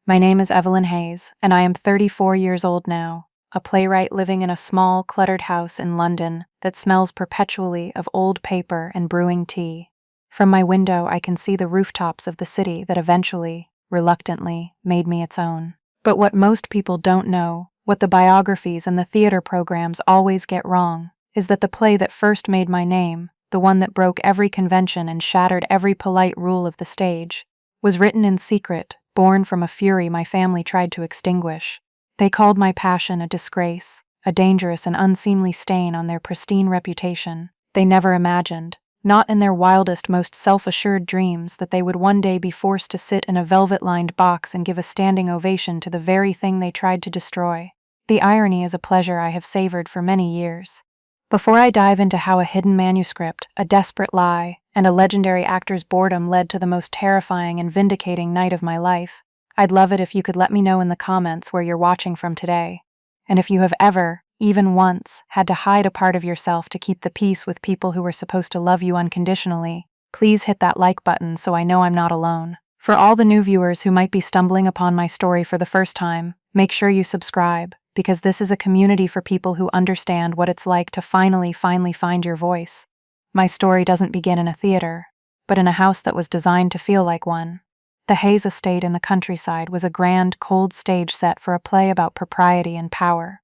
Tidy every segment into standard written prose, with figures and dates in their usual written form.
My name is Evelyn Hayes, and I am 34 years old now, a playwright living in a small, cluttered house in London that smells perpetually of old paper and brewing tea. From my window, I can see the rooftops of the city that eventually, reluctantly, made me its own. But what most people don't know, what the biographies and the theater programs always get wrong, is that the play that first made my name, the one that broke every convention and shattered every polite rule of the stage, was written in secret, born from a fury my family tried to extinguish. They called my passion a disgrace, a dangerous and unseemly stain on their pristine reputation. They never imagined, not in their wildest, most self-assured dreams, that they would one day be forced to sit in a velvet-lined box and give a standing ovation to the very thing they tried to destroy. The irony is a pleasure I have savored for many years. Before I dive into how a hidden manuscript, a desperate lie, and a legendary actor's boredom led to the most terrifying and vindicating night of my life, I'd love it if you could let me know in the comments where you're watching from today. And if you have ever, even once, had to hide a part of yourself to keep the peace with people who were supposed to love you unconditionally, please hit that like button so I know I'm not alone. For all the new viewers who might be stumbling upon my story for the first time, make sure you subscribe, because this is a community for people who understand what it's like to finally find your voice. My story doesn't begin in a theater, but in a house that was designed to feel like one. The Hayes estate in the countryside was a grand, cold stage set for a play about propriety and power.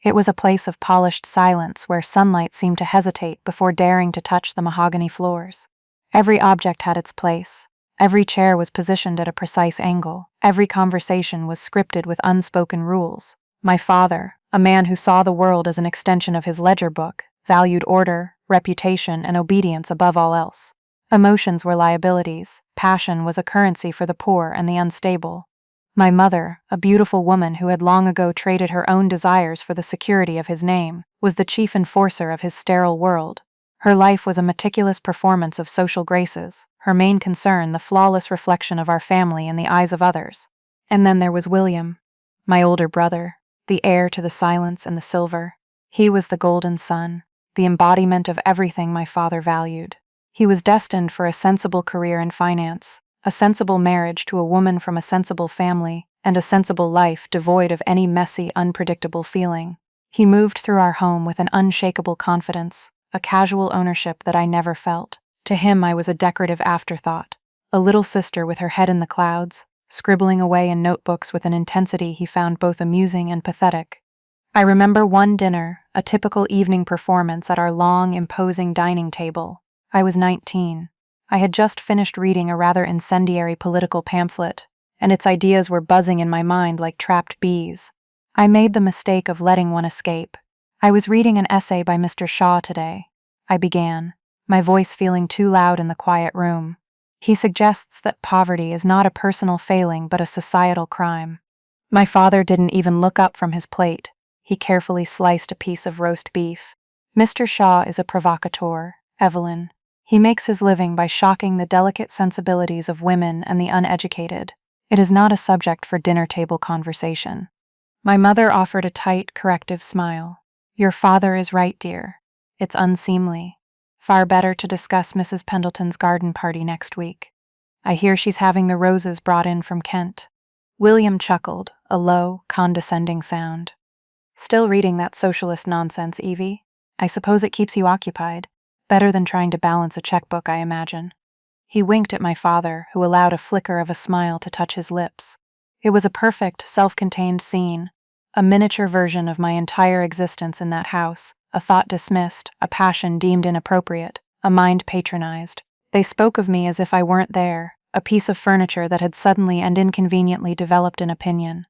It was a place of polished silence where sunlight seemed to hesitate before daring to touch the mahogany floors. Every object had its place. Every chair was positioned at a precise angle. Every conversation was scripted with unspoken rules. My father, a man who saw the world as an extension of his ledger book, valued order, reputation, and obedience above all else. Emotions were liabilities. Passion was a currency for the poor and the unstable. My mother, a beautiful woman who had long ago traded her own desires for the security of his name, was the chief enforcer of his sterile world. Her life was a meticulous performance of social graces, her main concern the flawless reflection of our family in the eyes of others. And then there was William, my older brother, the heir to the silence and the silver. He was the golden son, the embodiment of everything my father valued. He was destined for a sensible career in finance, a sensible marriage to a woman from a sensible family, and a sensible life devoid of any messy, unpredictable feeling. He moved through our home with an unshakable confidence, a casual ownership that I never felt. To him I was a decorative afterthought, a little sister with her head in the clouds, scribbling away in notebooks with an intensity he found both amusing and pathetic. I remember one dinner, a typical evening performance at our long, imposing dining table. I was 19. I had just finished reading a rather incendiary political pamphlet, and its ideas were buzzing in my mind like trapped bees. I made the mistake of letting one escape. I was reading an essay by Mr. Shaw today. I began, my voice feeling too loud in the quiet room. He suggests that poverty is not a personal failing but a societal crime. My father didn't even look up from his plate. He carefully sliced a piece of roast beef. Mr. Shaw is a provocateur, Evelyn. He makes his living by shocking the delicate sensibilities of women and the uneducated. It is not a subject for dinner-table conversation. My mother offered a tight, corrective smile. Your father is right, dear. It's unseemly. Far better to discuss Mrs. Pendleton's garden party next week. I hear she's having the roses brought in from Kent. William chuckled, a low, condescending sound. Still reading that socialist nonsense, Evie? I suppose it keeps you occupied. Better than trying to balance a checkbook, I imagine. He winked at my father, who allowed a flicker of a smile to touch his lips. It was a perfect, self-contained scene, a miniature version of my entire existence in that house, a thought dismissed, a passion deemed inappropriate, a mind patronized. They spoke of me as if I weren't there, a piece of furniture that had suddenly and inconveniently developed an opinion.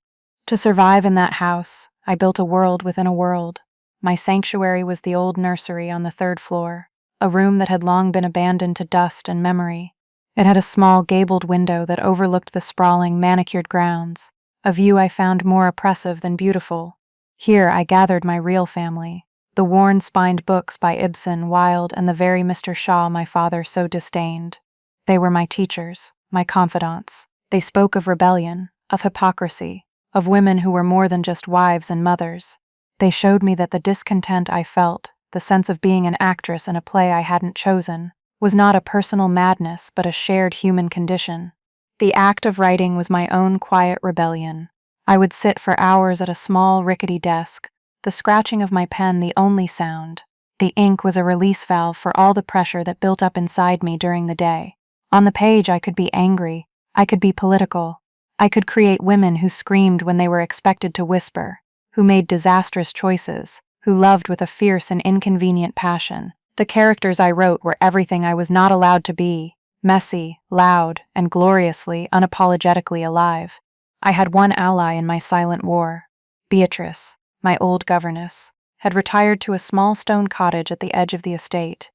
To survive in that house, I built a world within a world. My sanctuary was the old nursery on the 3rd floor. A room that had long been abandoned to dust and memory. It had a small gabled window that overlooked the sprawling, manicured grounds, a view I found more oppressive than beautiful. Here I gathered my real family, the worn-spined books by Ibsen, Wilde, and the very Mr. Shaw my father so disdained. They were my teachers, my confidants. They spoke of rebellion, of hypocrisy, of women who were more than just wives and mothers. They showed me that the discontent I felt, the sense of being an actress in a play I hadn't chosen, was not a personal madness but a shared human condition. The act of writing was my own quiet rebellion. I would sit for hours at a small, rickety desk, the scratching of my pen the only sound. The ink was a release valve for all the pressure that built up inside me during the day. On the page, I could be angry. I could be political. I could create women who screamed when they were expected to whisper, who made disastrous choices, who loved with a fierce and inconvenient passion. The characters I wrote were everything I was not allowed to be: messy, loud, and gloriously, unapologetically alive. I had one ally in my silent war. Beatrice, my old governess, had retired to a small stone cottage at the edge of the estate.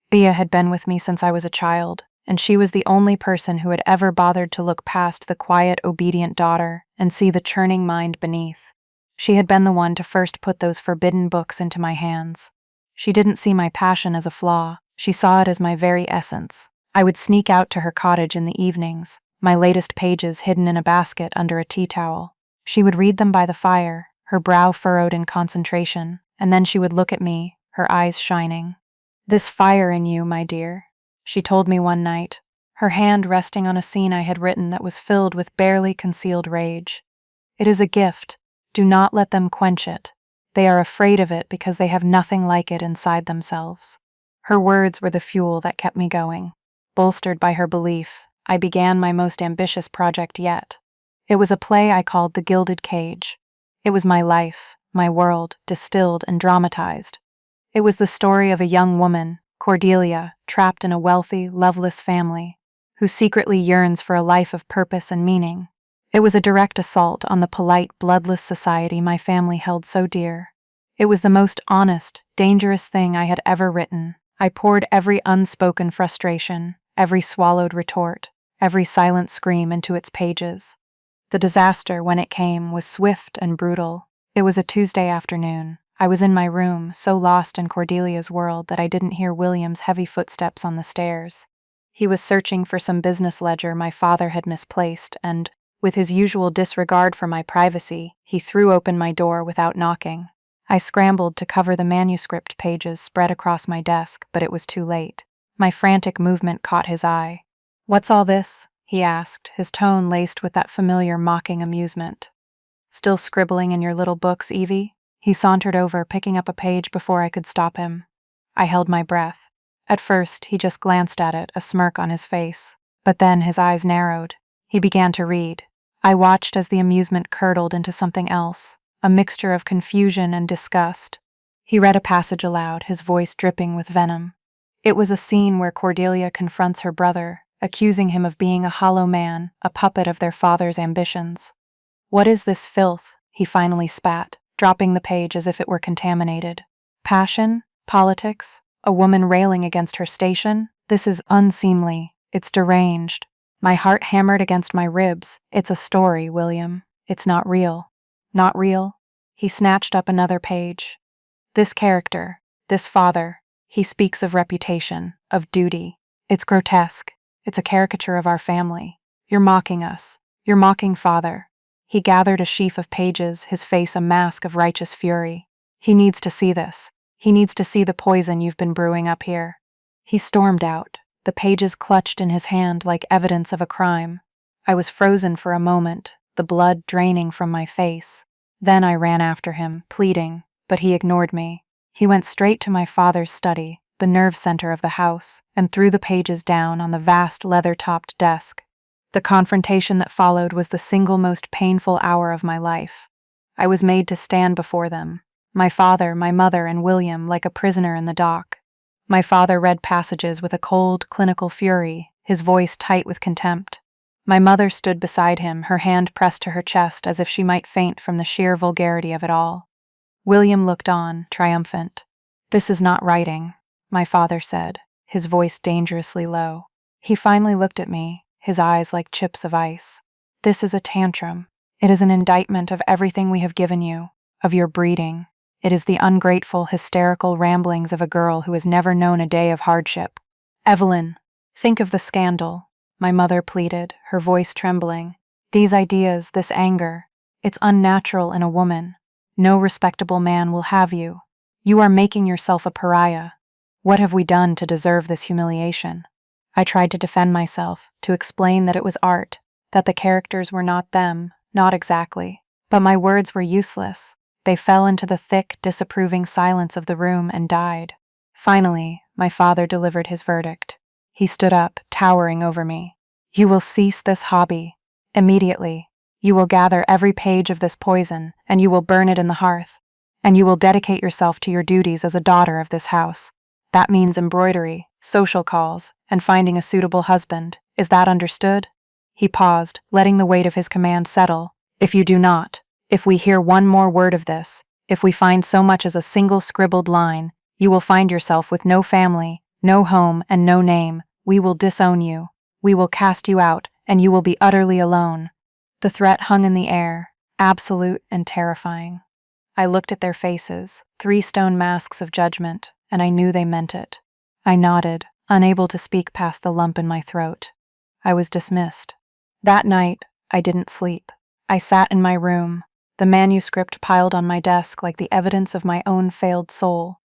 Bea had been with me since I was a child, and she was the only person who had ever bothered to look past the quiet, obedient daughter and see the churning mind beneath. She had been the one to first put those forbidden books into my hands. She didn't see my passion as a flaw, she saw it as my very essence. I would sneak out to her cottage in the evenings, my latest pages hidden in a basket under a tea towel. She would read them by the fire, her brow furrowed in concentration, and then she would look at me, her eyes shining. "This fire in you, my dear," she told me one night, her hand resting on a scene I had written that was filled with barely concealed rage. "It is a gift. Do not let them quench it. They are afraid of it because they have nothing like it inside themselves." Her words were the fuel that kept me going. Bolstered by her belief, I began my most ambitious project yet. It was a play I called The Gilded Cage. It was my life, my world, distilled and dramatized. It was the story of a young woman, Cordelia, trapped in a wealthy, loveless family, who secretly yearns for a life of purpose and meaning. It was a direct assault on the polite, bloodless society my family held so dear. It was the most honest, dangerous thing I had ever written. I poured every unspoken frustration, every swallowed retort, every silent scream into its pages. The disaster, when it came, was swift and brutal. It was a Tuesday afternoon. I was in my room, so lost in Cordelia's world that I didn't hear William's heavy footsteps on the stairs. He was searching for some business ledger my father had misplaced, and, with his usual disregard for my privacy, he threw open my door without knocking. I scrambled to cover the manuscript pages spread across my desk, but it was too late. My frantic movement caught his eye. "What's all this?" he asked, his tone laced with that familiar mocking amusement. "Still scribbling in your little books, Evie?" He sauntered over, picking up a page before I could stop him. I held my breath. At first, he just glanced at it, a smirk on his face. But then his eyes narrowed. He began to read. I watched as the amusement curdled into something else, a mixture of confusion and disgust. He read a passage aloud, his voice dripping with venom. It was a scene where Cordelia confronts her brother, accusing him of being a hollow man, a puppet of their father's ambitions. "What is this filth?" he finally spat, dropping the page as if it were contaminated. "Passion? Politics? A woman railing against her station? This is unseemly. It's deranged." My heart hammered against my ribs. "It's a story, William. It's not real." "Not real?" He snatched up another page. "This character, this father, he speaks of reputation, of duty. It's grotesque. It's a caricature of our family. You're mocking us. You're mocking father." He gathered a sheaf of pages, his face a mask of righteous fury. "He needs to see this. He needs to see the poison you've been brewing up here." He stormed out, the pages clutched in his hand like evidence of a crime. I was frozen for a moment, the blood draining from my face. Then I ran after him, pleading, but he ignored me. He went straight to my father's study, the nerve center of the house, and threw the pages down on the vast leather-topped desk. The confrontation that followed was the single most painful hour of my life. I was made to stand before them, my father, my mother, and William, like a prisoner in the dock. My father read passages with a cold, clinical fury, his voice tight with contempt. My mother stood beside him, her hand pressed to her chest as if she might faint from the sheer vulgarity of it all. William looked on, triumphant. "This is not writing," my father said, his voice dangerously low. He finally looked at me, his eyes like chips of ice. "This is a tantrum. It is an indictment of everything we have given you, of your breeding. It is the ungrateful, hysterical ramblings of a girl who has never known a day of hardship." "Evelyn, think of the scandal," my mother pleaded, her voice trembling. "These ideas, this anger, it's unnatural in a woman. No respectable man will have you. You are making yourself a pariah. What have we done to deserve this humiliation?" I tried to defend myself, to explain that it was art, that the characters were not them, not exactly. But my words were useless. They fell into the thick, disapproving silence of the room and died. Finally, my father delivered his verdict. He stood up, towering over me. "You will cease this hobby. Immediately. You will gather every page of this poison, and you will burn it in the hearth. And you will dedicate yourself to your duties as a daughter of this house. That means embroidery, social calls, and finding a suitable husband. Is that understood?" He paused, letting the weight of his command settle. "If you do not, if we hear one more word of this, if we find so much as a single scribbled line, you will find yourself with no family, no home, and no name. We will disown you. We will cast you out, and you will be utterly alone." The threat hung in the air, absolute and terrifying. I looked at their faces, 3 stone masks of judgment, and I knew they meant it. I nodded, unable to speak past the lump in my throat. I was dismissed. That night, I didn't sleep. I sat in my room, the manuscript piled on my desk like the evidence of my own failed soul.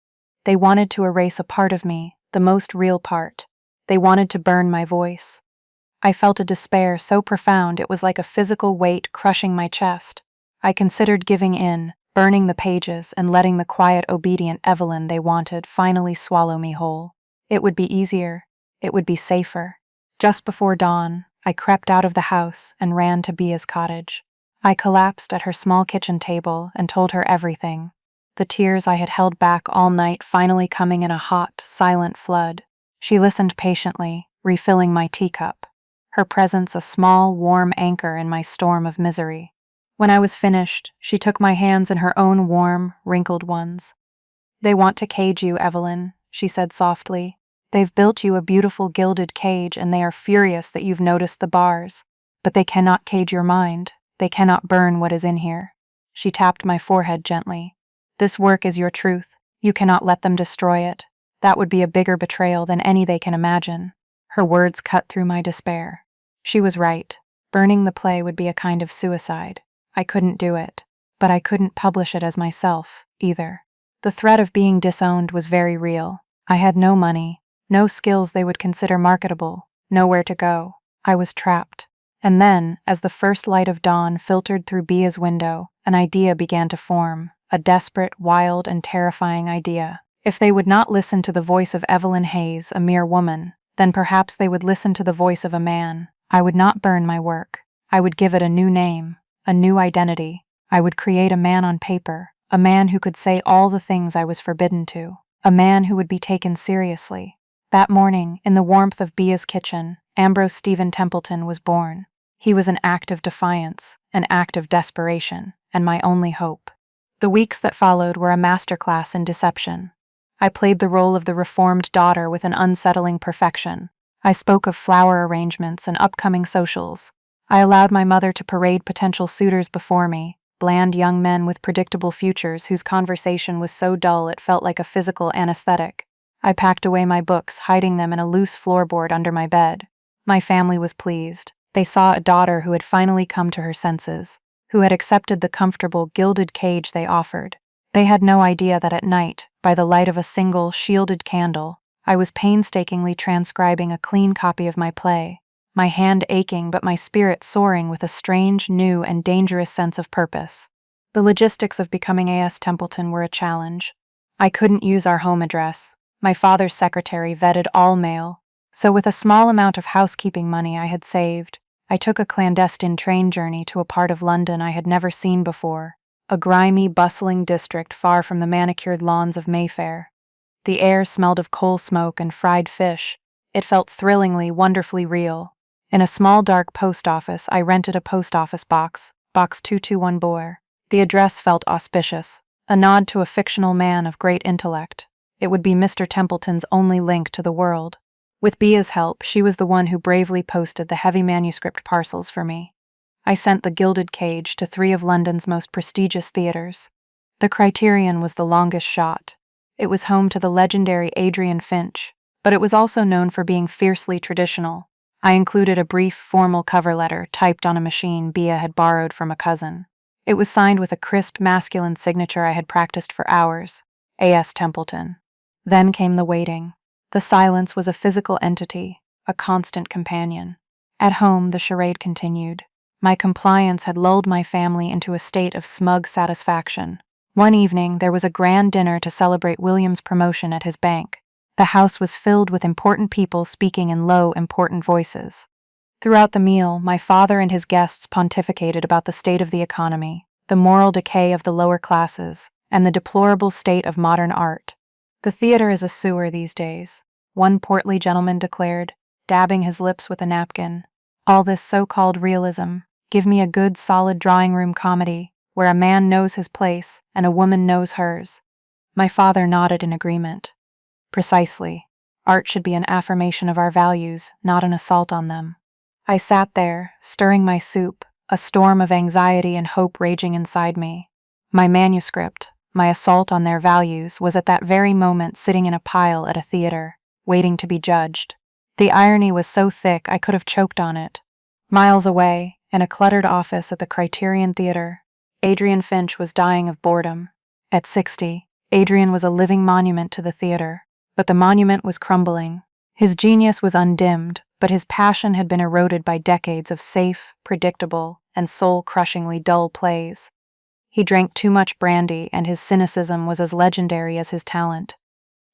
They wanted to erase a part of me, the most real part. They wanted to burn my voice. I felt a despair so profound it was like a physical weight crushing my chest. I considered giving in, burning the pages, and letting the quiet, obedient Evelyn they wanted finally swallow me whole. It would be easier. It would be safer. Just before dawn, I crept out of the house and ran to Bia's cottage. I collapsed at her small kitchen table and told her everything, the tears I had held back all night finally coming in a hot, silent flood. She listened patiently, refilling my teacup, her presence a small, warm anchor in my storm of misery. When I was finished, she took my hands in her own warm, wrinkled ones. "They want to cage you, Evelyn," she said softly. "They've built you a beautiful gilded cage and they are furious that you've noticed the bars. But they cannot cage your mind. They cannot burn what is in here." She tapped my forehead gently. "This work is your truth. You cannot let them destroy it. That would be a bigger betrayal than any they can imagine." Her words cut through my despair. She was right. Burning the play would be a kind of suicide. I couldn't do it. But I couldn't publish it as myself, either. The threat of being disowned was very real. I had no money, no skills they would consider marketable, nowhere to go. I was trapped. And then, as the first light of dawn filtered through Bia's window, an idea began to form, a desperate, wild, and terrifying idea. If they would not listen to the voice of Evelyn Hayes, a mere woman, then perhaps they would listen to the voice of a man. I would not burn my work. I would give it a new name, a new identity. I would create a man on paper, a man who could say all the things I was forbidden to, a man who would be taken seriously. That morning, in the warmth of Bia's kitchen, Ambrose Stephen Templeton was born. He was an act of defiance, an act of desperation, and my only hope. The weeks that followed were a masterclass in deception. I played the role of the reformed daughter with an unsettling perfection. I spoke of flower arrangements and upcoming socials. I allowed my mother to parade potential suitors before me, bland young men with predictable futures whose conversation was so dull it felt like a physical anesthetic. I packed away my books, hiding them in a loose floorboard under my bed. My family was pleased. They saw a daughter who had finally come to her senses, who had accepted the comfortable, gilded cage they offered. They had no idea that at night, by the light of a single, shielded candle, I was painstakingly transcribing a clean copy of my play, my hand aching but my spirit soaring with a strange, new, and dangerous sense of purpose. The logistics of becoming A.S. Templeton were a challenge. I couldn't use our home address. My father's secretary vetted all mail, so with a small amount of housekeeping money I had saved, I took a clandestine train journey to a part of London I had never seen before, a grimy, bustling district far from the manicured lawns of Mayfair. The air smelled of coal smoke and fried fish. It felt thrillingly, wonderfully real. In a small dark post office, I rented a post office box, Box 221 Boer. The address felt auspicious, a nod to a fictional man of great intellect. It would be Mr. Templeton's only link to the world. With Bia's help, she was the one who bravely posted the heavy manuscript parcels for me. I sent the gilded cage to 3 of London's most prestigious theaters. The Criterion was the longest shot. It was home to the legendary Adrian Finch, but it was also known for being fiercely traditional. I included a brief, formal cover letter typed on a machine Bia had borrowed from a cousin. It was signed with a crisp, masculine signature I had practiced for hours, A.S. Templeton. Then came the waiting. The silence was a physical entity, a constant companion. At home, the charade continued. My compliance had lulled my family into a state of smug satisfaction. One evening, there was a grand dinner to celebrate William's promotion at his bank. The house was filled with important people speaking in low, important voices. Throughout the meal, my father and his guests pontificated about the state of the economy, the moral decay of the lower classes, and the deplorable state of modern art. "The theater is a sewer these days," one portly gentleman declared, dabbing his lips with a napkin. "All this so-called realism. Give me a good, solid drawing-room comedy, where a man knows his place and a woman knows hers." My father nodded in agreement. "Precisely. Art should be an affirmation of our values, not an assault on them." I sat there, stirring my soup, a storm of anxiety and hope raging inside me. My manuscript, my assault on their values, was at that very moment sitting in a pile at a theater, waiting to be judged. The irony was so thick I could have choked on it. Miles away, in a cluttered office at the Criterion Theater, Adrian Finch was dying of boredom. At 60, Adrian was a living monument to the theater, but the monument was crumbling. His genius was undimmed, but his passion had been eroded by decades of safe, predictable, and soul-crushingly dull plays. He drank too much brandy, and his cynicism was as legendary as his talent.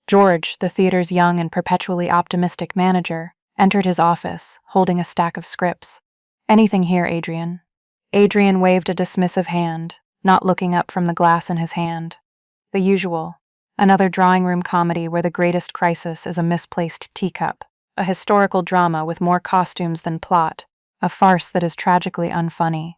George, the theater's young and perpetually optimistic manager, entered his office, holding a stack of scripts. "Anything here, Adrian?" Adrian waved a dismissive hand, not looking up from the glass in his hand. "The usual. Another drawing-room comedy where the greatest crisis is a misplaced teacup. A historical drama with more costumes than plot. A farce that is tragically unfunny.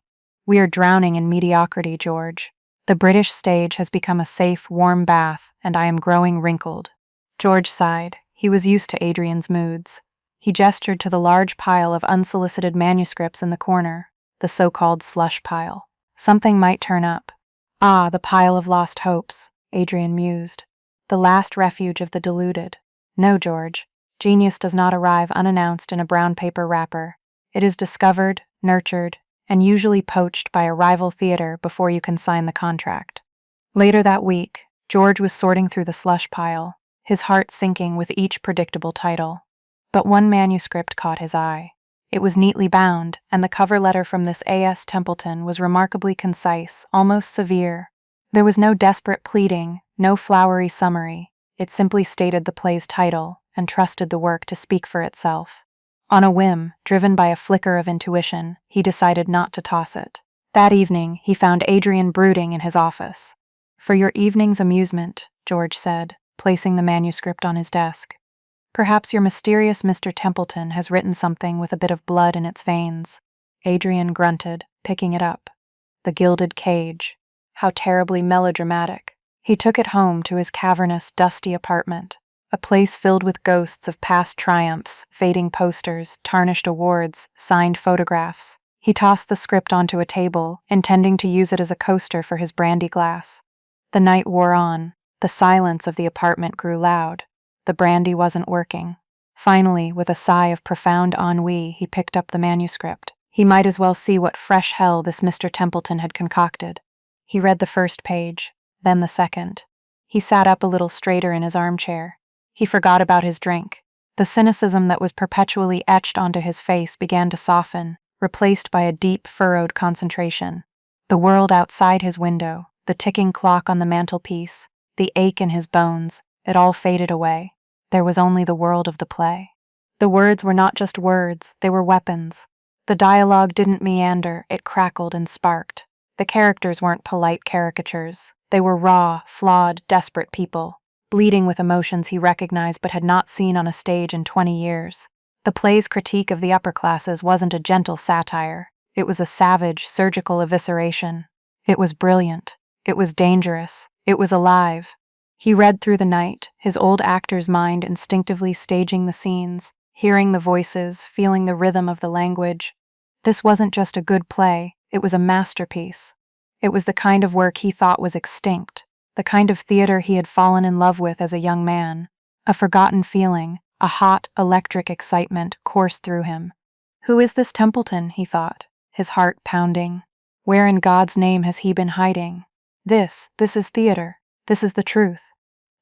We are drowning in mediocrity, George. The British stage has become a safe, warm bath, and I am growing wrinkled." George sighed. He was used to Adrian's moods. He gestured to the large pile of unsolicited manuscripts in the corner, the so-called slush pile. "Something might turn up." "Ah, the pile of lost hopes," Adrian mused. "The last refuge of the deluded." "No, George. Genius does not arrive unannounced in a brown paper wrapper. It is discovered, nurtured, and usually poached by a rival theater before you can sign the contract." Later that week, George was sorting through the slush pile, his heart sinking with each predictable title. But one manuscript caught his eye. It was neatly bound, and the cover letter from this A.S. Templeton was remarkably concise, almost severe. There was no desperate pleading, no flowery summary. It simply stated the play's title and trusted the work to speak for itself. On a whim, driven by a flicker of intuition, he decided not to toss it. That evening, he found Adrian brooding in his office. "For your evening's amusement," George said, placing the manuscript on his desk. "Perhaps your mysterious Mr. Templeton has written something with a bit of blood in its veins." Adrian grunted, picking it up. The Gilded Cage. How terribly melodramatic. He took it home to his cavernous, dusty apartment, a place filled with ghosts of past triumphs, fading posters, tarnished awards, signed photographs. He tossed the script onto a table, intending to use it as a coaster for his brandy glass. The night wore on. The silence of the apartment grew loud. The brandy wasn't working. Finally, with a sigh of profound ennui, he picked up the manuscript. He might as well see what fresh hell this Mr. Templeton had concocted. He read the first page, then the second. He sat up a little straighter in his armchair. He forgot about his drink. The cynicism that was perpetually etched onto his face began to soften, replaced by a deep, furrowed concentration. The world outside his window, the ticking clock on the mantelpiece, the ache in his bones, it all faded away. There was only the world of the play. The words were not just words, they were weapons. The dialogue didn't meander, it crackled and sparked. The characters weren't polite caricatures. They were raw, flawed, desperate people, bleeding with emotions he recognized but had not seen on a stage in 20 years. The play's critique of the upper classes wasn't a gentle satire. It was a savage, surgical evisceration. It was brilliant. It was dangerous. It was alive. He read through the night, his old actor's mind instinctively staging the scenes, hearing the voices, feeling the rhythm of the language. This wasn't just a good play, it was a masterpiece. It was the kind of work he thought was extinct, the kind of theater he had fallen in love with as a young man. A forgotten feeling, a hot, electric excitement coursed through him. Who is this Templeton, he thought, his heart pounding. Where in God's name has he been hiding? This is theater. This is the truth.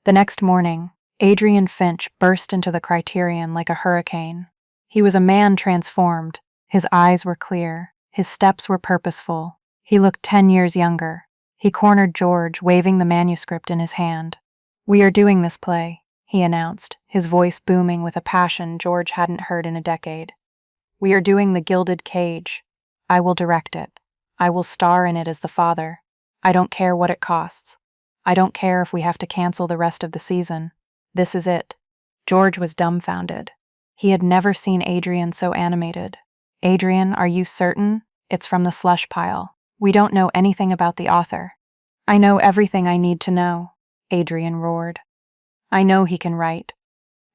The next morning, Adrian Finch burst into the Criterion like a hurricane. He was a man transformed, His eyes were clear, his steps were purposeful. He looked 10 years younger. He cornered George, waving the manuscript in his hand. "We are doing this play," he announced, his voice booming with a passion George hadn't heard in a decade. "We are doing The Gilded Cage. I will direct it. I will star in it as the father. I don't care what it costs. I don't care if we have to cancel the rest of the season. This is it." George was dumbfounded. He had never seen Adrian so animated. "Adrian, are you certain? It's from the slush pile. We don't know anything about the author." "I know everything I need to know," Adrian roared. "I know he can write.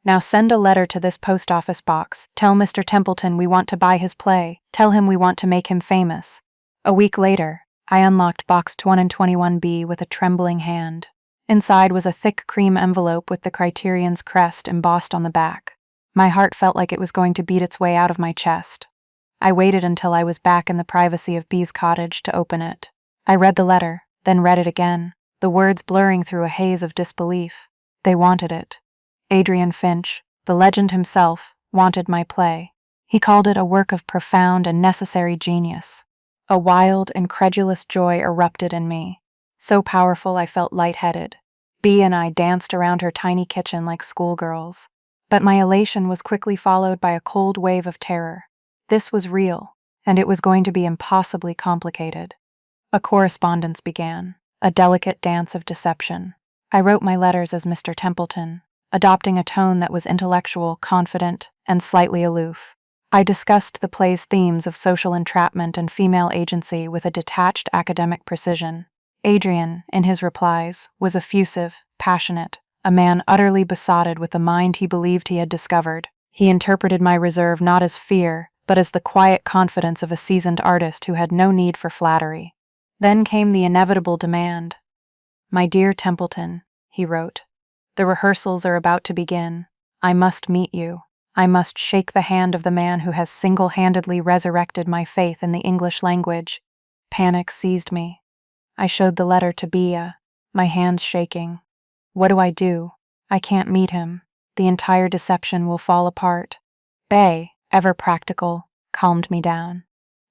Now send a letter to this post office box. Tell Mr. Templeton we want to buy his play. Tell him we want to make him famous." A week later, I unlocked box 221B with a trembling hand. Inside was a thick cream envelope with the Criterion's crest embossed on the back. My heart felt like it was going to beat its way out of my chest. I waited until I was back in the privacy of B's cottage to open it. I read the letter, then read it again, the words blurring through a haze of disbelief. They wanted it. Adrian Finch, the legend himself, wanted my play. He called it a work of profound and necessary genius. A wild, incredulous joy erupted in me. So powerful I felt lightheaded. B and I danced around her tiny kitchen like schoolgirls. But my elation was quickly followed by a cold wave of terror. This was real, and it was going to be impossibly complicated. A correspondence began, a delicate dance of deception. I wrote my letters as Mr. Templeton, adopting a tone that was intellectual, confident, and slightly aloof. I discussed the play's themes of social entrapment and female agency with a detached academic precision. Adrian, in his replies, was effusive, passionate, a man utterly besotted with the mind he believed he had discovered. He interpreted my reserve not as fear, but as the quiet confidence of a seasoned artist who had no need for flattery. Then came the inevitable demand. "My dear Templeton," he wrote, "the rehearsals are about to begin. I must meet you. I must shake the hand of the man who has single-handedly resurrected my faith in the English language." Panic seized me. I showed the letter to Bea, my hands shaking. What do? I can't meet him. The entire deception will fall apart. Bea, ever practical, calmed me down.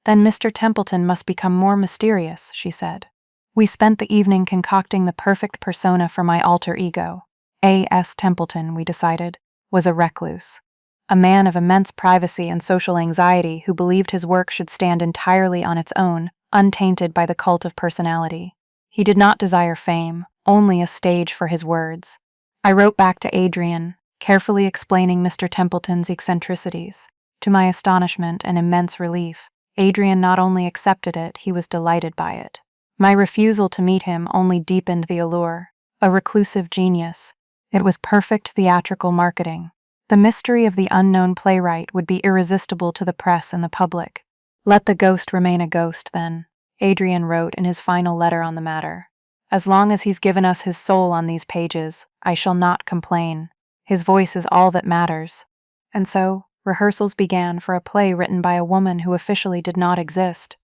"Then Mr. Templeton must become more mysterious," she said. We spent the evening concocting the perfect persona for my alter ego. A.S. Templeton, we decided, was a recluse. A man of immense privacy and social anxiety who believed his work should stand entirely on its own, untainted by the cult of personality. He did not desire fame, only a stage for his words. I wrote back to Adrian, carefully explaining Mr. Templeton's eccentricities. To my astonishment and immense relief, Adrian not only accepted it, he was delighted by it. My refusal to meet him only deepened the allure. A reclusive genius. It was perfect theatrical marketing. The mystery of the unknown playwright would be irresistible to the press and the public. "Let the ghost remain a ghost, then," Adrian wrote in his final letter on the matter. "As long as he's given us his soul on these pages, I shall not complain. His voice is all that matters." And so, rehearsals began for a play written by a woman who officially did not exist.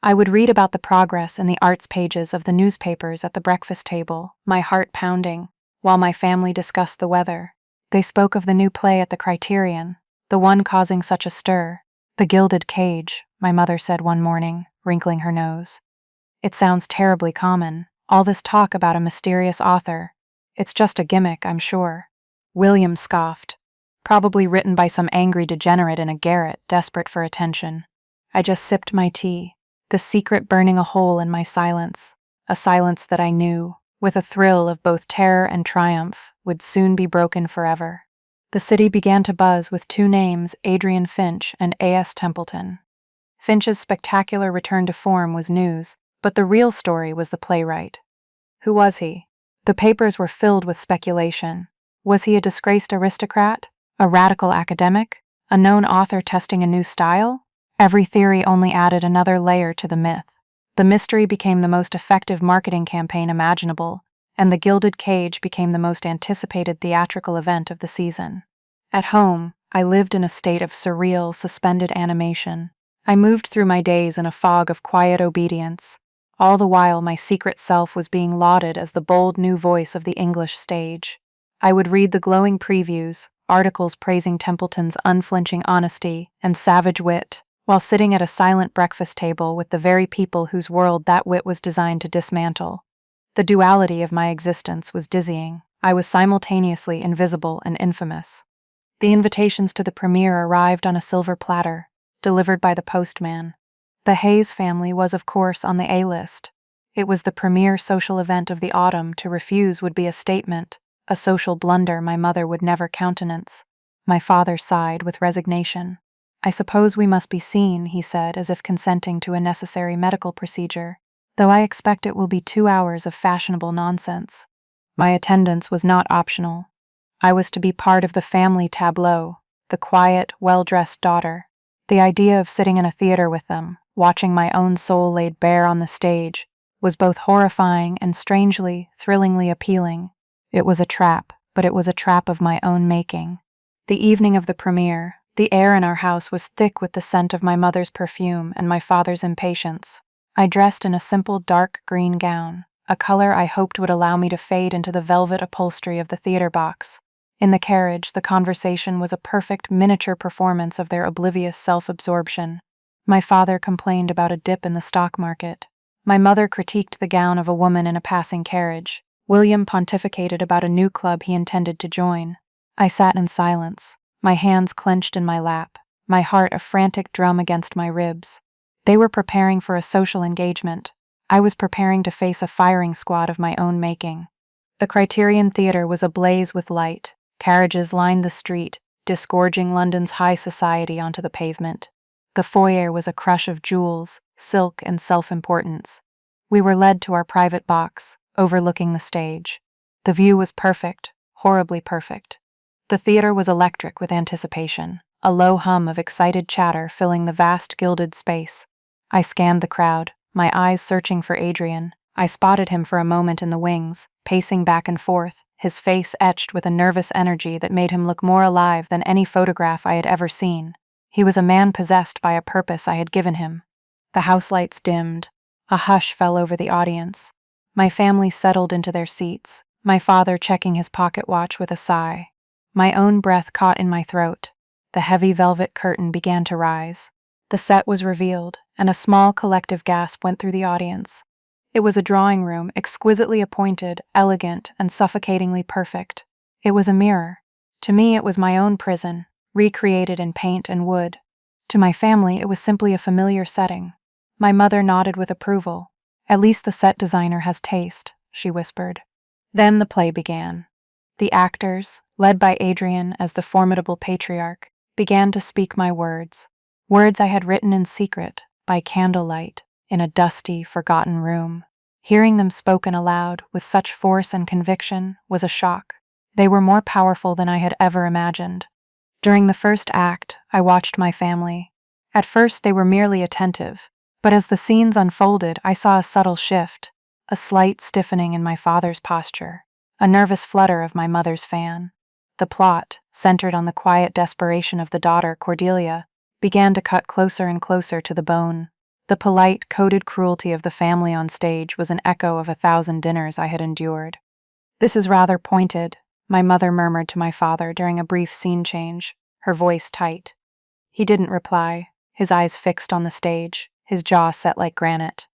I would read about the progress in the arts pages of the newspapers at the breakfast table, my heart pounding, while my family discussed the weather. They spoke of the new play at the Criterion, the one causing such a stir. "The Gilded Cage," my mother said one morning, wrinkling her nose. "It sounds terribly common, all this talk about a mysterious author. It's just a gimmick, I'm sure." William scoffed. "Probably written by some angry degenerate in a garret, desperate for attention." I just sipped my tea, the secret burning a hole in my silence, a silence that I knew, with a thrill of both terror and triumph, would soon be broken forever. The city began to buzz with two names, Adrian Finch and A.S. Templeton. Finch's spectacular return to form was news, but the real story was the playwright. Who was he? The papers were filled with speculation. Was he a disgraced aristocrat? A radical academic? A known author testing a new style? Every theory only added another layer to the myth. The mystery became the most effective marketing campaign imaginable, and The Gilded Cage became the most anticipated theatrical event of the season. At home, I lived in a state of surreal, suspended animation. I moved through my days in a fog of quiet obedience. All the while my secret self was being lauded as the bold new voice of the English stage. I would read the glowing previews, articles praising Templeton's unflinching honesty and savage wit, while sitting at a silent breakfast table with the very people whose world that wit was designed to dismantle. The duality of my existence was dizzying. I was simultaneously invisible and infamous. The invitations to the premiere arrived on a silver platter, delivered by the postman. The Hayes family was, of course, on the A-list. It was the premier social event of the autumn. To refuse would be a statement, a social blunder my mother would never countenance. My father sighed with resignation. "I suppose we must be seen," he said, as if consenting to a necessary medical procedure, "though I expect it will be 2 hours of fashionable nonsense." My attendance was not optional. I was to be part of the family tableau, the quiet, well-dressed daughter. The idea of sitting in a theater with them, watching my own soul laid bare on the stage, was both horrifying and strangely, thrillingly appealing. It was a trap, but it was a trap of my own making. The evening of the premiere, the air in our house was thick with the scent of my mother's perfume and my father's impatience. I dressed in a simple dark green gown, a color I hoped would allow me to fade into the velvet upholstery of the theater box. In the carriage, the conversation was a perfect miniature performance of their oblivious self-absorption. My father complained about a dip in the stock market. My mother critiqued the gown of a woman in a passing carriage. William pontificated about a new club he intended to join. I sat in silence, my hands clenched in my lap, my heart a frantic drum against my ribs. They were preparing for a social engagement. I was preparing to face a firing squad of my own making. The Criterion Theatre was ablaze with light. Carriages lined the street, disgorging London's high society onto the pavement. The foyer was a crush of jewels, silk, and self-importance. We were led to our private box, overlooking the stage. The view was perfect, horribly perfect. The theater was electric with anticipation, a low hum of excited chatter filling the vast gilded space. I scanned the crowd, my eyes searching for Adrian. I spotted him for a moment in the wings, pacing back and forth, his face etched with a nervous energy that made him look more alive than any photograph I had ever seen. He was a man possessed by a purpose I had given him. The house lights dimmed. A hush fell over the audience. My family settled into their seats, my father checking his pocket watch with a sigh. My own breath caught in my throat. The heavy velvet curtain began to rise. The set was revealed, and a small collective gasp went through the audience. It was a drawing room, exquisitely appointed, elegant, and suffocatingly perfect. It was a mirror. To me, it was my own prison, recreated in paint and wood. To my family, it was simply a familiar setting. My mother nodded with approval. "At least the set designer has taste," she whispered. Then the play began. The actors, led by Adrian as the formidable patriarch, began to speak my words. Words I had written in secret, by candlelight, in a dusty, forgotten room. Hearing them spoken aloud with such force and conviction was a shock. They were more powerful than I had ever imagined. During the first act, I watched my family. At first they were merely attentive, but as the scenes unfolded, I saw a subtle shift, a slight stiffening in my father's posture, a nervous flutter of my mother's fan. The plot, centered on the quiet desperation of the daughter, Cordelia, began to cut closer and closer to the bone. The polite, coded cruelty of the family on stage was an echo of 1,000 dinners I had endured. "This is rather pointed," my mother murmured to my father during a brief scene change, her voice tight. He didn't reply, his eyes fixed on the stage, his jaw set like granite.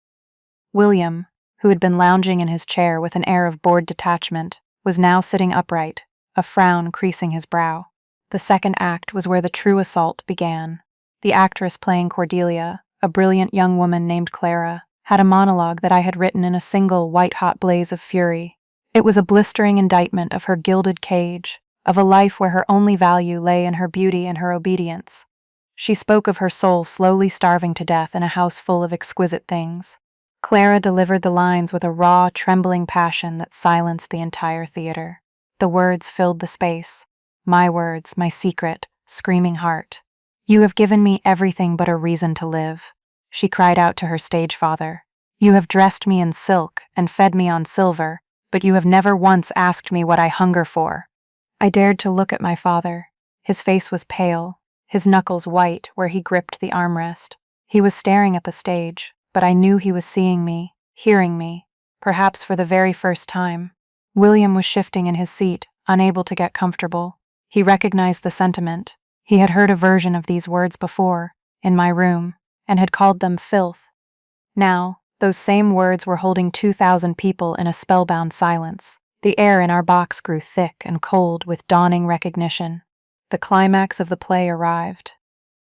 William, who had been lounging in his chair with an air of bored detachment, was now sitting upright, a frown creasing his brow. The second act was where the true assault began. The actress playing Cordelia, a brilliant young woman named Clara, had a monologue that I had written in a single white-hot blaze of fury. It was a blistering indictment of her gilded cage, of a life where her only value lay in her beauty and her obedience. She spoke of her soul slowly starving to death in a house full of exquisite things. Clara delivered the lines with a raw, trembling passion that silenced the entire theater. The words filled the space. My words, my secret, screaming heart. "You have given me everything but a reason to live," she cried out to her stage father. "You have dressed me in silk and fed me on silver, but you have never once asked me what I hunger for." I dared to look at my father. His face was pale, his knuckles white where he gripped the armrest. He was staring at the stage, but I knew he was seeing me, hearing me, perhaps for the very first time. William was shifting in his seat, unable to get comfortable. He recognized the sentiment. He had heard a version of these words before, in my room, and had called them filth. Now, those same words were holding 2,000 people in a spellbound silence. The air in our box grew thick and cold with dawning recognition. The climax of the play arrived.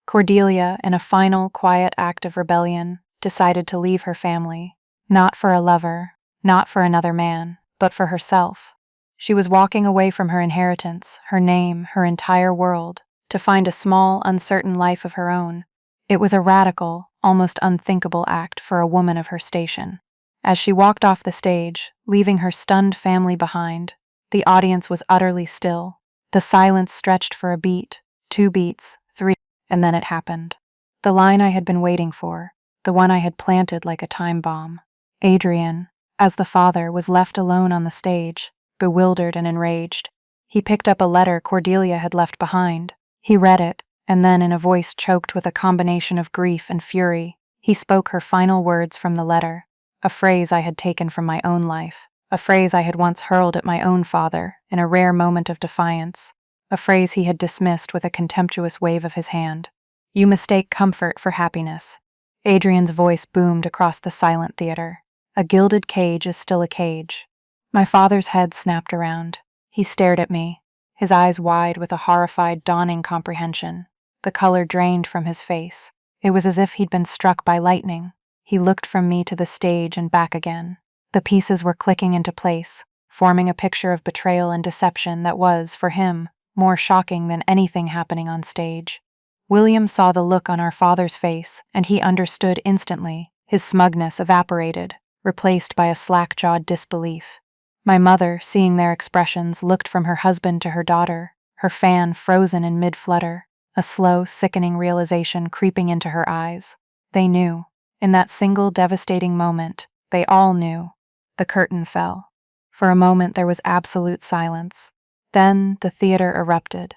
Cordelia, in a final, quiet act of rebellion, decided to leave her family, not for a lover, not for another man, but for herself. She was walking away from her inheritance, her name, her entire world, to find a small, uncertain life of her own. It was a radical, almost unthinkable act for a woman of her station. As she walked off the stage, leaving her stunned family behind, the audience was utterly still. The silence stretched for a beat, 2 beats, 3, and then it happened. The line I had been waiting for, the one I had planted like a time bomb. Adrian, as the father, was left alone on the stage, bewildered and enraged. He picked up a letter Cordelia had left behind. He read it, and then, in a voice choked with a combination of grief and fury, he spoke her final words from the letter, a phrase I had taken from my own life, a phrase I had once hurled at my own father in a rare moment of defiance, a phrase he had dismissed with a contemptuous wave of his hand. "You mistake comfort for happiness." Adrian's voice boomed across the silent theater. "A gilded cage is still a cage." My father's head snapped around. He stared at me, his eyes wide with a horrified, dawning comprehension. The color drained from his face. It was as if he'd been struck by lightning. He looked from me to the stage and back again. The pieces were clicking into place, forming a picture of betrayal and deception that was, for him, more shocking than anything happening on stage. William saw the look on our father's face, and he understood instantly. His smugness evaporated, replaced by a slack-jawed disbelief. My mother, seeing their expressions, looked from her husband to her daughter, her fan frozen in mid-flutter, a slow, sickening realization creeping into her eyes. They knew. In that single devastating moment, they all knew. The curtain fell. For a moment there was absolute silence. Then the theater erupted.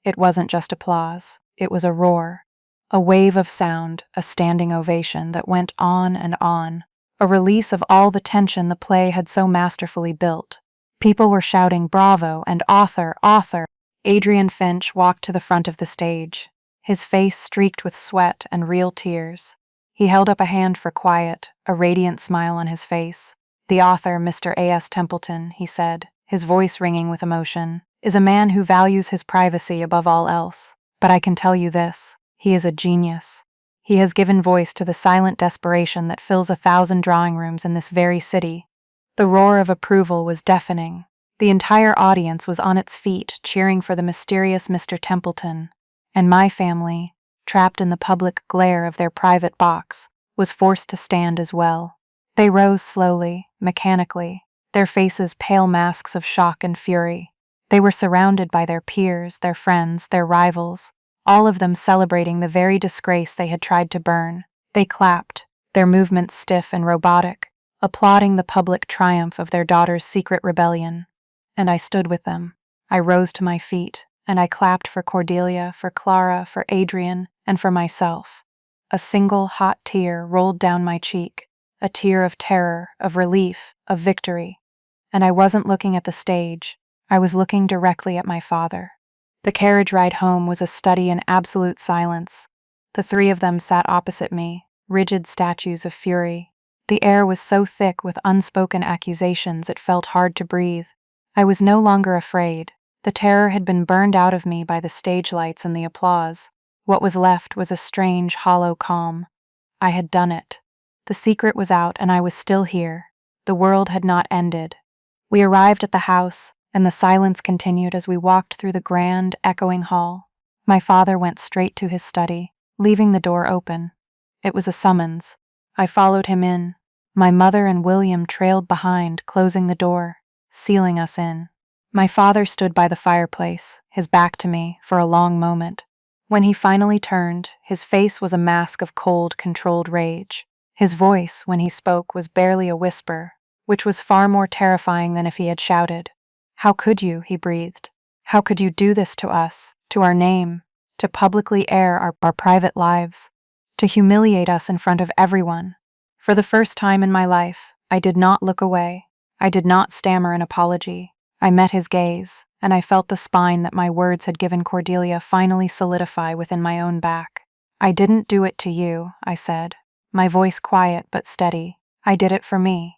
It wasn't just applause, it was a roar. A wave of sound, a standing ovation that went on and on. A release of all the tension the play had so masterfully built. People were shouting "Bravo" and "Author, author." Adrian Finch walked to the front of the stage, his face streaked with sweat and real tears. He held up a hand for quiet, a radiant smile on his face. "The author, Mr. A.S. Templeton," he said, his voice ringing with emotion, "is a man who values his privacy above all else. But I can tell you this, he is a genius. He has given voice to the silent desperation that fills 1,000 drawing rooms in this very city." The roar of approval was deafening. The entire audience was on its feet, cheering for the mysterious Mr. Templeton, and my family, trapped in the public glare of their private box, was forced to stand as well. They rose slowly, mechanically, their faces pale masks of shock and fury. They were surrounded by their peers, their friends, their rivals, all of them celebrating the very disgrace they had tried to burn. They clapped, their movements stiff and robotic, applauding the public triumph of their daughter's secret rebellion. And I stood with them. I rose to my feet, and I clapped for Cordelia, for Clara, for Adrian, and for myself. A single hot tear rolled down my cheek, a tear of terror, of relief, of victory. And I wasn't looking at the stage, I was looking directly at my father. The carriage ride home was a study in absolute silence. The 3 of them sat opposite me, rigid statues of fury. The air was so thick with unspoken accusations it felt hard to breathe. I was no longer afraid. The terror had been burned out of me by the stage lights and the applause. What was left was a strange, hollow calm. I had done it. The secret was out and I was still here. The world had not ended. We arrived at the house, and the silence continued as we walked through the grand, echoing hall. My father went straight to his study, leaving the door open. It was a summons. I followed him in. My mother and William trailed behind, closing the door, sealing us in. My father stood by the fireplace, his back to me, for a long moment. When he finally turned, his face was a mask of cold, controlled rage. His voice, when he spoke, was barely a whisper, which was far more terrifying than if he had shouted. "How could you?" he breathed. "How could you do this to us, to our name, to publicly air our private lives, to humiliate us in front of everyone?" For the first time in my life, I did not look away. I did not stammer an apology. I met his gaze, and I felt the spine that my words had given Cordelia finally solidify within my own back. I didn't do it to you, I said, my voice quiet but steady. I did it for me.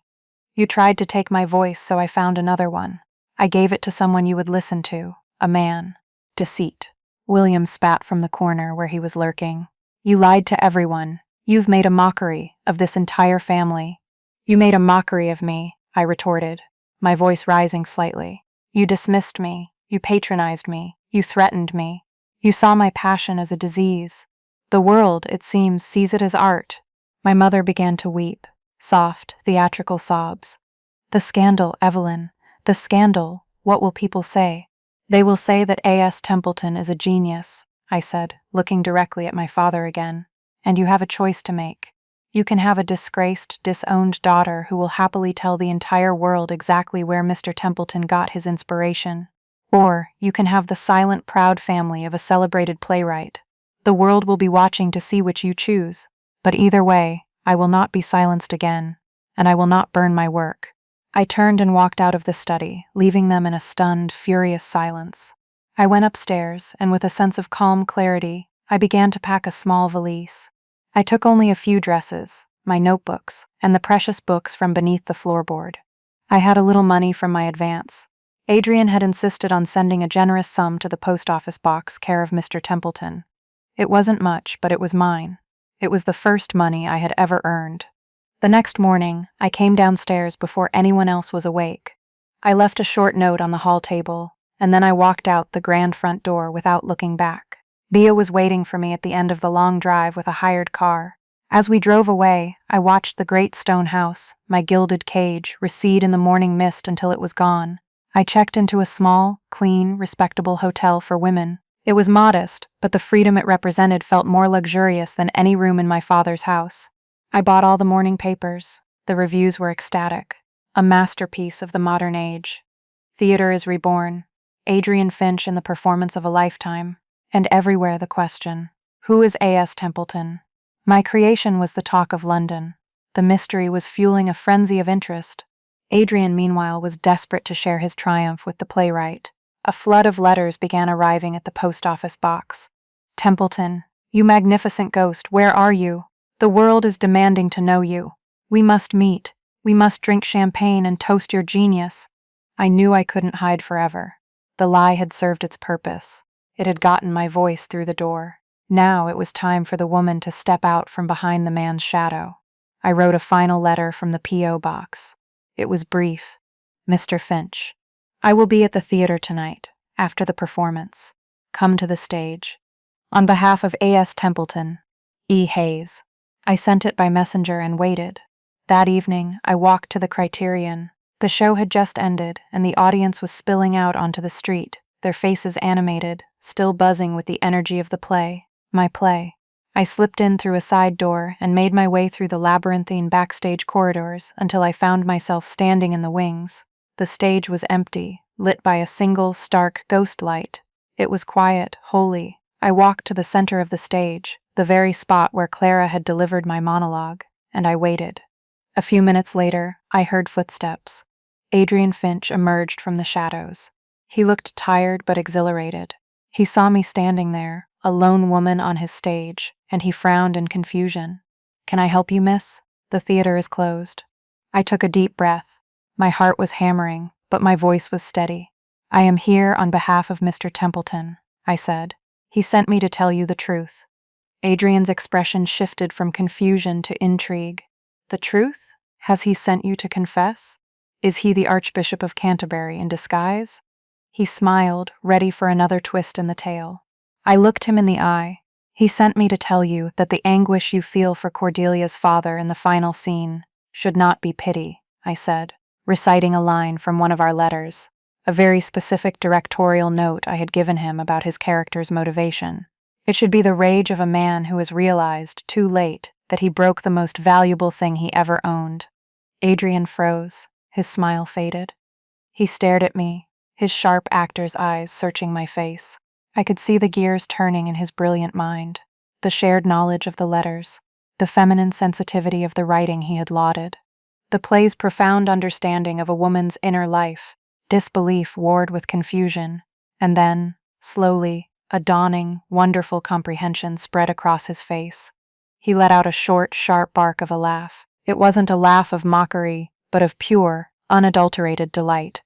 You tried to take my voice, so I found another one. I gave it to someone you would listen to, a man. Deceit. William spat from the corner where he was lurking. You lied to everyone. You've made a mockery of this entire family. You made a mockery of me, I retorted, my voice rising slightly. You dismissed me. You patronized me. You threatened me. You saw my passion as a disease. The world, it seems, sees it as art. My mother began to weep, soft, theatrical sobs. The scandal, Evelyn. The scandal. What will people say? They will say that A.S. Templeton is a genius, I said, looking directly at my father again. And you have a choice to make. You can have a disgraced, disowned daughter who will happily tell the entire world exactly where Mr. Templeton got his inspiration. Or you can have the silent, proud family of a celebrated playwright. The world will be watching to see which you choose. But either way, I will not be silenced again, and I will not burn my work. I turned and walked out of the study, leaving them in a stunned, furious silence. I went upstairs, and with a sense of calm clarity, I began to pack a small valise. I took only a few dresses, my notebooks, and the precious books from beneath the floorboard. I had a little money from my advance. Adrian had insisted on sending a generous sum to the post office box care of Mr. Templeton. It wasn't much, but it was mine. It was the first money I had ever earned. The next morning, I came downstairs before anyone else was awake. I left a short note on the hall table, and then I walked out the grand front door without looking back. Bea was waiting for me at the end of the long drive with a hired car. As we drove away, I watched the great stone house, my gilded cage, recede in the morning mist until it was gone. I checked into a small, clean, respectable hotel for women. It was modest, but the freedom it represented felt more luxurious than any room in my father's house. I bought all the morning papers. The reviews were ecstatic. A masterpiece of the modern age. Theater is reborn. Adrian Finch in the performance of a lifetime. And everywhere the question, who is A.S. Templeton? My creation was the talk of London. The mystery was fueling a frenzy of interest. Adrian, meanwhile, was desperate to share his triumph with the playwright. A flood of letters began arriving at the post office box. Templeton, you magnificent ghost, where are you? The world is demanding to know you. We must meet. We must drink champagne and toast your genius. I knew I couldn't hide forever. The lie had served its purpose. It had gotten my voice through the door. Now it was time for the woman to step out from behind the man's shadow. I wrote a final letter from the P.O. box. It was brief. Mr. Finch, I will be at the theater tonight, after the performance. Come to the stage. On behalf of A.S. Templeton, E. Hayes. I sent it by messenger and waited. That evening, I walked to the Criterion. The show had just ended, and the audience was spilling out onto the street, their faces animated, still buzzing with the energy of the play, my play. I slipped in through a side door and made my way through the labyrinthine backstage corridors until I found myself standing in the wings. The stage was empty, lit by a single, stark ghost light. It was quiet, holy. I walked to the center of the stage, the very spot where Clara had delivered my monologue, and I waited. A few minutes later, I heard footsteps. Adrian Finch emerged from the shadows. He looked tired but exhilarated. He saw me standing there, a lone woman on his stage, and he frowned in confusion. "Can I help you, miss? The theater is closed." I took a deep breath. My heart was hammering, but my voice was steady. "I am here on behalf of Mr. Templeton," I said. "He sent me to tell you the truth." Adrian's expression shifted from confusion to intrigue. "The truth? Has he sent you to confess? Is he the Archbishop of Canterbury in disguise?" He smiled, ready for another twist in the tale. I looked him in the eye. "He sent me to tell you that the anguish you feel for Cordelia's father in the final scene should not be pity," I said, reciting a line from one of our letters, a very specific directorial note I had given him about his character's motivation. It should be the rage of a man who has realized, too late, that he broke the most valuable thing he ever owned. Adrian froze. His smile faded. He stared at me, his sharp actor's eyes searching my face. I could see the gears turning in his brilliant mind, the shared knowledge of the letters, the feminine sensitivity of the writing he had lauded, the play's profound understanding of a woman's inner life. Disbelief warred with confusion, and then, slowly, A dawning, wonderful comprehension spread across his face. He let out a short, sharp bark of a laugh. It wasn't a laugh of mockery, but of pure, unadulterated delight.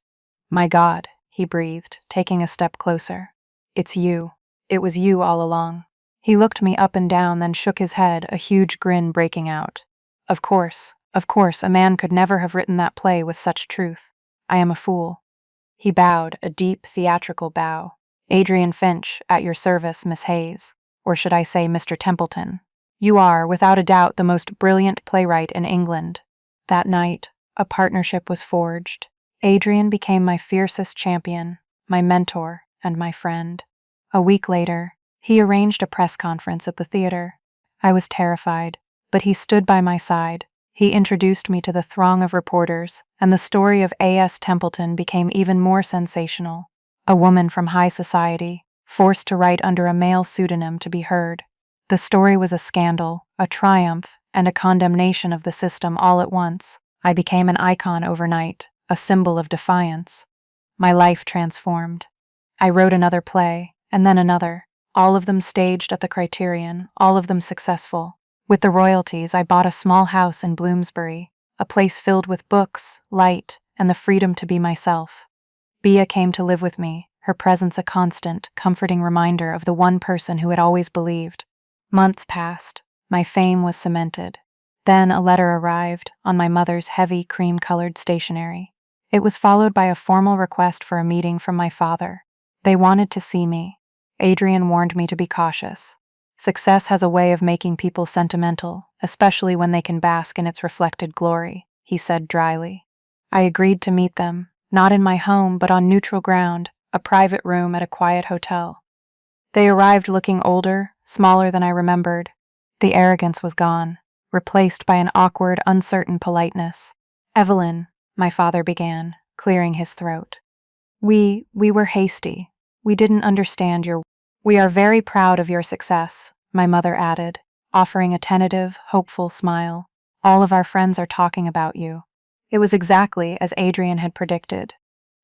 "My God," he breathed, taking a step closer. "It's you. It was you all along." He looked me up and down, then shook his head, a huge grin breaking out. Of course, a man could never have written that play with such truth. I am a fool." He bowed, a deep, theatrical bow. "Adrian Finch, at your service, Miss Hayes. Or should I say Mr. Templeton? You are, without a doubt, the most brilliant playwright in England." That night, a partnership was forged. Adrian became my fiercest champion, my mentor, and my friend. A week later, he arranged a press conference at the theater. I was terrified, but he stood by my side. He introduced me to the throng of reporters, and the story of A.S. Templeton became even more sensational. A woman from high society, forced to write under a male pseudonym to be heard. The story was a scandal, a triumph, and a condemnation of the system all at once. I became an icon overnight, a symbol of defiance. My life transformed. I wrote another play, and then another, all of them staged at the Criterion, all of them successful. With the royalties, I bought a small house in Bloomsbury, a place filled with books, light, and the freedom to be myself. Bea came to live with me, her presence a constant, comforting reminder of the one person who had always believed. Months passed. My fame was cemented. Then a letter arrived, on my mother's heavy, cream-colored stationery. It was followed by a formal request for a meeting from my father. They wanted to see me. Adrian warned me to be cautious. Success has a way of making people sentimental, especially when they can bask in its reflected glory, he said dryly. I agreed to meet them, not in my home but on neutral ground, a private room at a quiet hotel. They arrived looking older, smaller than I remembered. The arrogance was gone, replaced by an awkward, uncertain politeness. "Evelyn," my father began, clearing his throat. We were hasty. We didn't understand your... We are very proud of your success," my mother added, offering a tentative, hopeful smile. "All of our friends are talking about you." It was exactly as Adrian had predicted.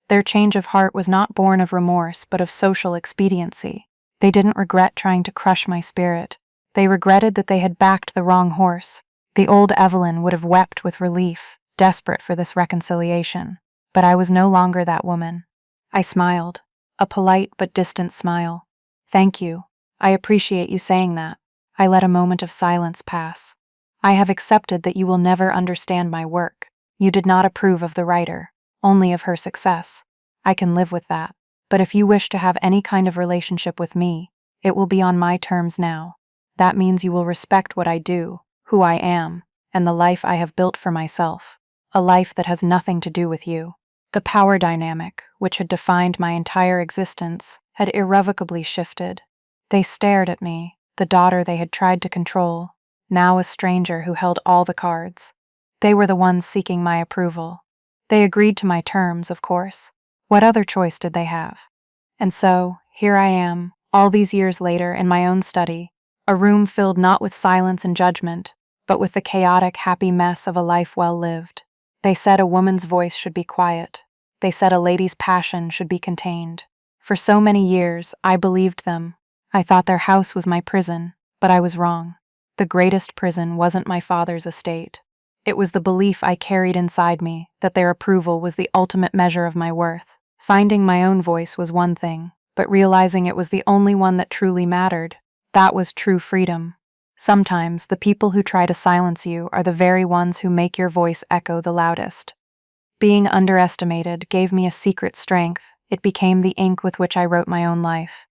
Their change of heart was not born of remorse but of social expediency. They didn't regret trying to crush my spirit. They regretted that they had backed the wrong horse. The old Evelyn would have wept with relief, desperate for this reconciliation. But I was no longer that woman. I smiled, a polite but distant smile. "Thank you. I appreciate you saying that." I let a moment of silence pass. "I have accepted that you will never understand my work. You did not approve of the writer, only of her success. I can live with that. But if you wish to have any kind of relationship with me, it will be on my terms now. That means you will respect what I do, who I am, and the life I have built for myself. A life that has nothing to do with you." The power dynamic, which had defined my entire existence, had irrevocably shifted. They stared at me, the daughter they had tried to control, now a stranger who held all the cards. They were the ones seeking my approval. They agreed to my terms, of course. What other choice did they have? And so, here I am, all these years later, in my own study, a room filled not with silence and judgment, but with the chaotic, happy mess of a life well lived. They said a woman's voice should be quiet. They said a lady's passion should be contained. For so many years, I believed them. I thought their house was my prison, but I was wrong. The greatest prison wasn't my father's estate. It was the belief I carried inside me that their approval was the ultimate measure of my worth. Finding my own voice was one thing, but realizing it was the only one that truly mattered, that was true freedom. Sometimes the people who try to silence you are the very ones who make your voice echo the loudest. Being underestimated gave me a secret strength. It became the ink with which I wrote my own life.